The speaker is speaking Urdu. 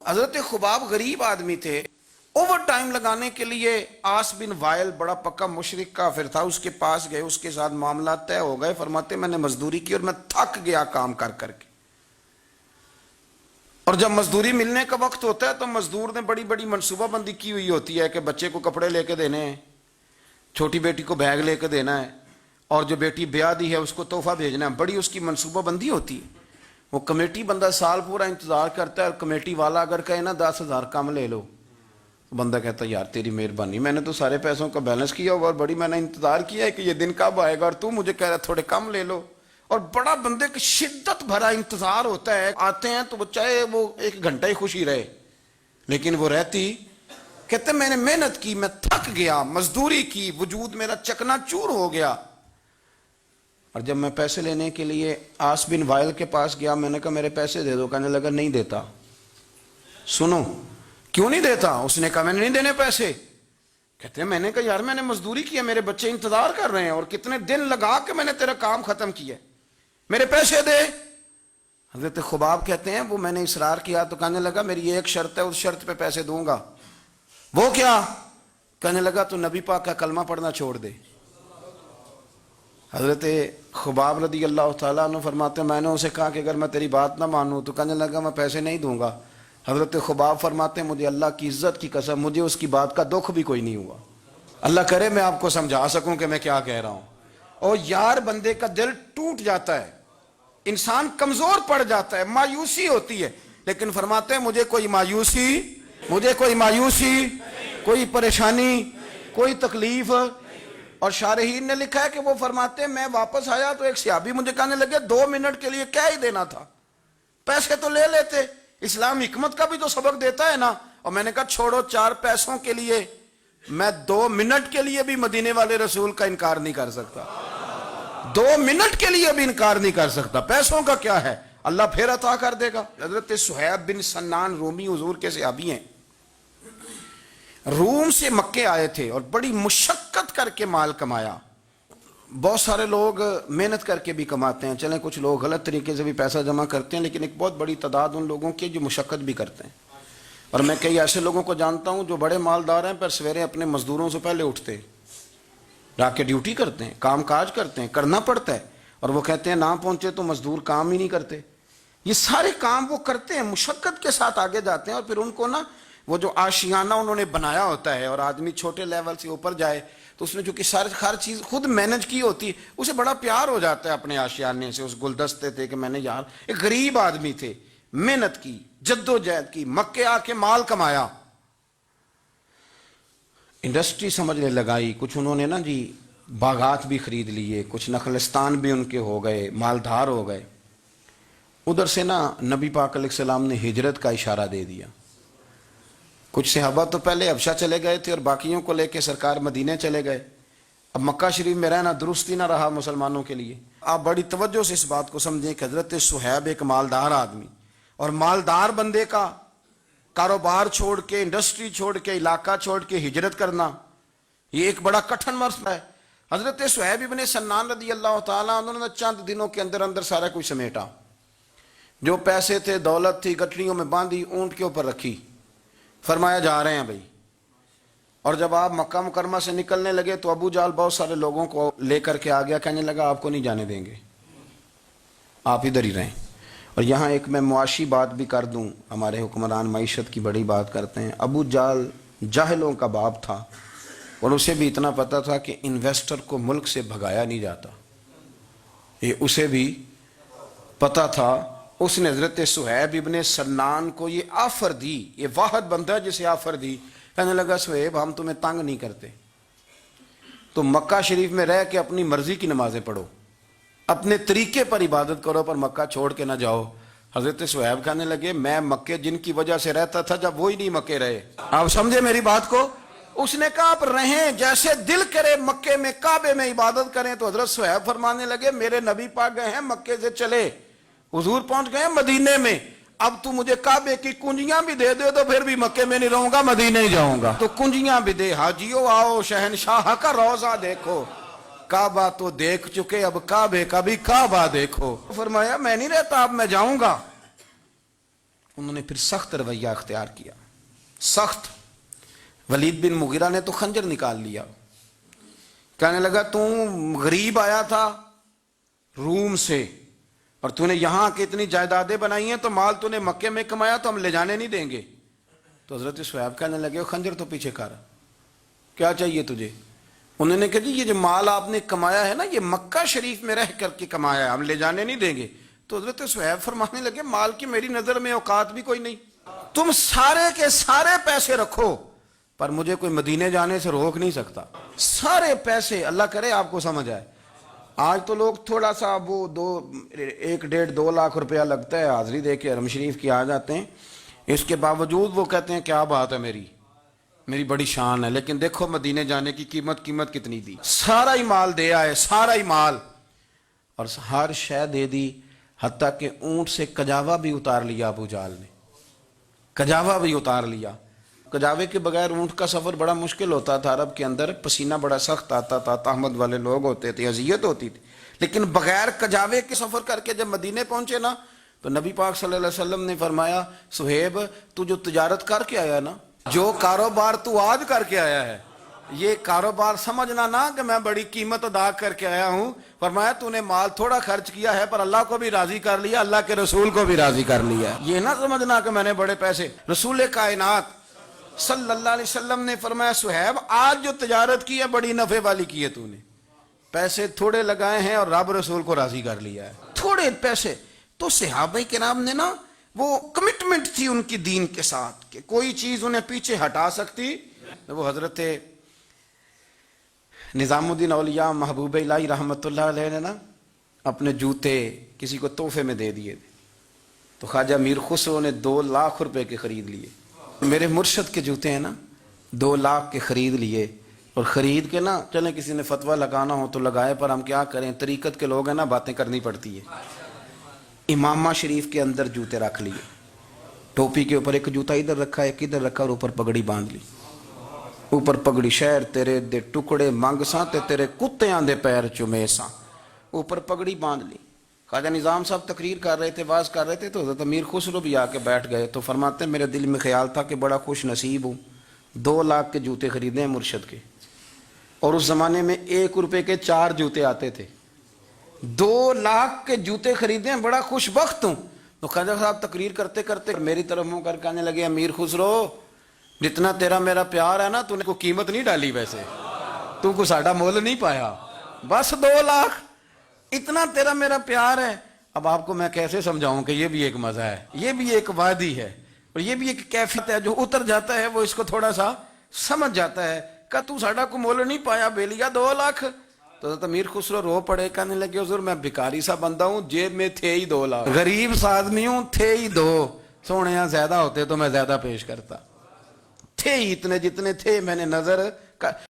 حضرت خباب غریب آدمی تھے. اوور ٹائم لگانے کے لیے آس بن وائل بڑا پکا مشرک کافر تھا, اس کے پاس گئے, اس کے ساتھ معاملات طے ہو گئے. فرماتے میں نے مزدوری کی اور میں تھک گیا کام کر کر کے. اور جب مزدوری ملنے کا وقت ہوتا ہے تو مزدور نے بڑی بڑی منصوبہ بندی کی ہوئی ہوتی ہے کہ بچے کو کپڑے لے کے دینے ہیں, چھوٹی بیٹی کو بیگ لے کے دینا ہے, اور جو بیٹی بیاہ دی ہے اس کو تحفہ بھیجنا ہے. بڑی اس کی منصوبہ بندی ہوتی ہے. وہ کمیٹی بندہ سال پورا انتظار کرتا ہے, اور کمیٹی والا اگر کہے نا 10,000 کم لے لو, بندہ کہتا ہے یار تیری مہربانی, میں نے تو سارے پیسوں کا بیلنس کیا ہوا اور بڑی میں نے انتظار کیا ہے کہ یہ دن کب آئے گا, اور تو مجھے کہہ رہا تھوڑے کم لے لو. اور بڑا بندے کی شدت بھرا انتظار ہوتا ہے. آتے ہیں تو وہ چاہے وہ 1 گھنٹہ ہی خوشی رہے, لیکن وہ رہتی. کہتے میں نے محنت کی, میں تھک گیا, مزدوری کی, وجود میرا چکنا چور ہو گیا. اور جب میں پیسے لینے کے لیے آس بن وائل کے پاس گیا, میں نے کہا میرے پیسے دے دو. کہنے لگا نہیں دیتا. سنو کیوں نہیں دیتا؟ اس نے کہا میں نے نہیں دینے پیسے. کہتے ہیں میں نے کہا یار میں نے مزدوری کی ہے, میرے بچے انتظار کر رہے ہیں, اور کتنے دن لگا کے میں نے تیرا کام ختم کیا, میرے پیسے دے. حضرت خباب کہتے ہیں وہ میں نے اصرار کیا تو کہنے لگا میری ایک شرط ہے, اس شرط پہ پیسے دوں گا. وہ کیا؟ کہنے لگا تو نبی پاک کا کلمہ پڑھنا چھوڑ دے. حضرت خباب رضی اللہ تعالیٰ عنہ فرماتے ہیں میں نے اسے کہا کہ اگر میں تیری بات نہ مانوں تو کہنے لگا میں پیسے نہیں دوں گا. حضرت خباب فرماتے ہیں مجھے اللہ کی عزت کی قسم مجھے اس کی بات کا دکھ بھی کوئی نہیں ہوا. اللہ کرے میں آپ کو سمجھا سکوں کہ میں کیا کہہ رہا ہوں. اور یار بندے کا دل ٹوٹ جاتا ہے, انسان کمزور پڑ جاتا ہے, مایوسی ہوتی ہے, لیکن فرماتے ہیں مجھے کوئی مایوسی, کوئی پریشانی, کوئی تکلیف. اور شارحین نے لکھا ہے کہ وہ فرماتے ہیں میں واپس آیا تو ایک صحابی مجھے کہنے لگے 2 منٹ کے لیے کیا ہی دینا تھا, پیسے تو لے لیتے, اسلام حکمت کا بھی تو سبق دیتا ہے نا. اور میں نے کہا چھوڑو 4 پیسوں کے لیے میں 2 منٹ کے لیے بھی مدینے والے رسول کا انکار نہیں کر سکتا, 2 منٹ کے لیے بھی انکار نہیں کر سکتا. پیسوں کا کیا ہے, اللہ پھر عطا کر دے گا. حضرت صہیب بن سنان رومی حضور کے صحابی ہیں, روم سے مکے آئے تھے اور بڑی مشقت کر کے مال کمایا. بہت سارے لوگ محنت کر کے بھی کماتے ہیں, چلیں کچھ لوگ غلط طریقے سے بھی پیسہ جمع کرتے ہیں, لیکن ایک بہت بڑی تعداد ان لوگوں کی جو مشقت بھی کرتے ہیں. اور میں کئی ایسے لوگوں کو جانتا ہوں جو بڑے مالدار ہیں پر سویرے اپنے مزدوروں سے پہلے اٹھتے, جا کے ڈیوٹی کرتے ہیں, کام کاج کرتے ہیں, کرنا پڑتا ہے, اور وہ کہتے ہیں نہ پہنچے تو مزدور کام ہی نہیں کرتے. یہ سارے کام وہ کرتے ہیں, مشقت کے ساتھ آگے جاتے ہیں. اور پھر ان کو نا وہ جو آشیانہ انہوں نے بنایا ہوتا ہے, اور آدمی چھوٹے لیول سے اوپر جائے تو اس نے جو کہ ہر چیز خود مینج کی ہوتی ہے, اسے بڑا پیار ہو جاتا ہے اپنے آشیانے سے, اس گلدستے تھے کہ میں نے یار ایک غریب آدمی تھے, محنت کی, جد و جہد کی, مکے آ کے مال کمایا, انڈسٹری سمجھنے لگائی. کچھ انہوں نے نا جی باغات بھی خرید لیے, کچھ نخلستان بھی ان کے ہو گئے, مالدار ہو گئے. ادھر سے نا نبی پاک علیہ السلام نے ہجرت کا اشارہ دے دیا. کچھ صحابہ تو پہلے حبشہ چلے گئے تھے اور باقیوں کو لے کے سرکار مدینے چلے گئے. اب مکہ شریف میں رہنا درست ہی نہ رہا مسلمانوں کے لیے. آپ بڑی توجہ سے اس بات کو سمجھیں کہ حضرت صہیب ایک مالدار آدمی, اور مالدار بندے کا کاروبار چھوڑ کے, انڈسٹری چھوڑ کے, علاقہ چھوڑ کے ہجرت کرنا یہ ایک بڑا کٹھن مرحلہ ہے. حضرت صہیب ابن سنان رضی اللہ تعالیٰ عنہ نے چند دنوں کے اندر اندر سارا کچھ سمیٹا. جو پیسے تھے, دولت تھی, گٹھڑیوں میں باندھی, اونٹ کے اوپر رکھی, فرمایا جا رہے ہیں بھائی. اور جب آپ مکہ مکرمہ سے نکلنے لگے تو ابو جال بہت سارے لوگوں کو لے کر کے آ گیا, کہنے لگا آپ کو نہیں جانے دیں گے, آپ ادھر ہی رہیں. اور یہاں ایک میں معاشی بات بھی کر دوں, ہمارے حکمران معیشت کی بڑی بات کرتے ہیں. ابو جال جاہلوں کا باپ تھا, اور اسے بھی اتنا پتا تھا کہ انویسٹر کو ملک سے بھگایا نہیں جاتا, یہ اسے بھی پتا تھا. اس نے حضرت صہیب ابن سنان کو یہ آفر دی, یہ واحد بندہ ہے جسے آفر دی. کہنے لگا صہیب ہم تمہیں تنگ نہیں کرتے, تم مکہ شریف میں رہ کے اپنی مرضی کی نمازیں پڑھو, اپنے طریقے پر عبادت کرو, پر مکہ چھوڑ کے نہ جاؤ. حضرت صہیب کہنے لگے میں مکے جن کی وجہ سے رہتا تھا جب وہی نہیں مکے رہے. آپ سمجھے میری بات کو؟ اس نے کہا آپ رہیں جیسے دل کرے, مکے میں کعبے میں عبادت کریں. تو حضرت صہیب فرمانے لگے میرے نبی پاک گئے ہیں مکے سے چلے, حضور پہنچ گئے مدینے میں, اب تو مجھے کعبے کی کنجیاں بھی دے دے تو پھر بھی مکے میں نہیں رہوں گا, مدینے ہی جاؤں گا. تو کنجیاں بھی دے, حاجیو آؤ شہنشاہ کا روضہ دیکھو, کعبہ تو دیکھ چکے اب کعبے کا بھی کعبہ دیکھو. فرمایا میں نہیں رہتا, اب میں جاؤں گا. انہوں نے پھر سخت رویہ اختیار کیا، سخت۔ ولید بن مغیرہ نے تو خنجر نکال لیا، کہنے لگا تو غریب آیا تھا روم سے اور تو نے یہاں کے اتنی جائیدادیں بنائی ہیں، تو مال تو نے مکے میں کمایا تو ہم لے جانے نہیں دیں گے۔ تو حضرت صہیب کہنے لگے خنجر تو پیچھے کر، کیا چاہیے تجھے؟ انہوں نے کہا جی یہ جو مال آپ نے کمایا ہے نا، یہ مکہ شریف میں رہ کر کے کمایا ہے، ہم لے جانے نہیں دیں گے۔ تو حضرت صہیب فرمانے لگے مال کی میری نظر میں اوقات بھی کوئی نہیں، تم سارے کے سارے پیسے رکھو پر مجھے کوئی مدینے جانے سے روک نہیں سکتا۔ سارے پیسے، اللہ کرے آپ کو سمجھ آئے۔ آج تو لوگ تھوڑا سا وہ 1.5-2 لاکھ روپیہ لگتا ہے حاضری دے کے حرم شریف کی آ جاتے ہیں، اس کے باوجود وہ کہتے ہیں کیا بات ہے، میری بڑی شان ہے، لیکن دیکھو مدینے جانے کی قیمت کتنی دی۔ سارا ہی مال دے آئے، سارا ہی مال، اور ہر شے دے دی، حتیٰ کہ اونٹ سے کجاوا بھی اتار لیا ابو جہل نے، کجاوا بھی اتار لیا۔ کجاوے کے بغیر اونٹ کا سفر بڑا مشکل ہوتا تھا، عرب کے اندر پسینہ بڑا سخت آتا تھا، تہمت والے لوگ ہوتے تھے، اذیت ہوتی تھی، لیکن بغیر کجاوے کے سفر کر کے جب مدینے پہنچے نا، تو نبی پاک صلی اللہ علیہ وسلم نے فرمایا صہیب تو جو تجارت کر کے آیا نا، جو کاروبار تو آج کر کے آیا ہے، یہ کاروبار سمجھنا نا کہ میں بڑی قیمت ادا کر کے آیا ہوں، فرمایا تو نے مال تھوڑا خرچ کیا ہے پر اللہ کو بھی راضی کر لیا، اللہ کے رسول کو بھی راضی کر لیا۔ یہ نہ سمجھنا کہ میں نے بڑے پیسے، رسول کائنات صلی اللہ علیہ وسلم نے فرمایا صہیب آج جو تجارت کی ہے بڑی نفع والی کی ہے، تو نے پیسے تھوڑے لگائے ہیں اور رب رسول کو راضی کر لیا ہے، تھوڑے پیسے۔ تو صحابہ کرام نے نا وہ کمٹمنٹ تھی ان کی دین کے ساتھ کہ کوئی چیز انہیں پیچھے ہٹا سکتی۔ وہ حضرت نظام الدین اولیاء محبوب الہی رحمت اللہ علیہ نے نا اپنے جوتے کسی کو تحفے میں دے دیے تھے، تو خواجہ میر خسرو نے 2 لاکھ روپے کے خرید لیے۔ میرے مرشد کے جوتے ہیں نا 2 لاکھ کے خرید لیے، اور خرید کے نا چلیں کسی نے فتویٰ لگانا ہو تو لگائے، پر ہم کیا کریں، طریقت کے لوگ ہیں نا، باتیں کرنی پڑتی ہے۔ امامہ شریف کے اندر جوتے رکھ لیے، ٹوپی کے اوپر ایک جوتا ادھر رکھا ایک ادھر رکھا، اور اوپر پگڑی باندھ لی، اوپر پگڑی شہر تیرے دے ٹکڑے منگ ساں تے تیرے کتیاں دے پیر چومے ساں، اوپر پگڑی باندھ لی۔ خواجہ نظام صاحب تقریر کر رہے تھے، واز کر رہے تھے، تو حضرت امیر خسرو بھی آ کے بیٹھ گئے، تو فرماتے ہیں میرے دل میں خیال تھا کہ بڑا خوش نصیب ہوں، 2 لاکھ کے جوتے خریدے ہیں مرشد کے، اور اس زمانے میں 1 روپے کے 4 جوتے آتے تھے، 2 لاکھ کے جوتے خریدے ہیں، بڑا خوش بخت ہوں۔ تو خواجہ صاحب تقریر کرتے کرتے میری طرف منہ کر کہنے لگے امیر خسرو جتنا تیرا میرا پیار ہے نا، تو نے کوئی قیمت نہیں ڈالی، ویسے تو کو ساڈا مول نہیں پایا، بس 2 لاکھ اتنا تیرا میرا پیار ہے۔ اب آپ کو میں کیسے سمجھاؤں کہ یہ بھی ایک مزہ ہے، یہ بھی ایک وادی ہے، اور یہ بھی ایک کیفیت ہے، جو اتر جاتا ہے وہ اس کو تھوڑا سا سمجھ جاتا ہے کہ تو ساڈا کو مول نہیں پایا بے لیا 2 لاکھ۔ تو حضرت امیر خسرو رو پڑے، کہنے لگے حضور میں بھکاری سا بندہ ہوں، جیب میں تھے ہی 2 لاکھ، غریب سا آدمی ہوں، تھے ہی 2، سونے یہاں زیادہ ہوتے تو میں زیادہ پیش کرتا، تھے ہی اتنے جتنے تھے، میں نے نظر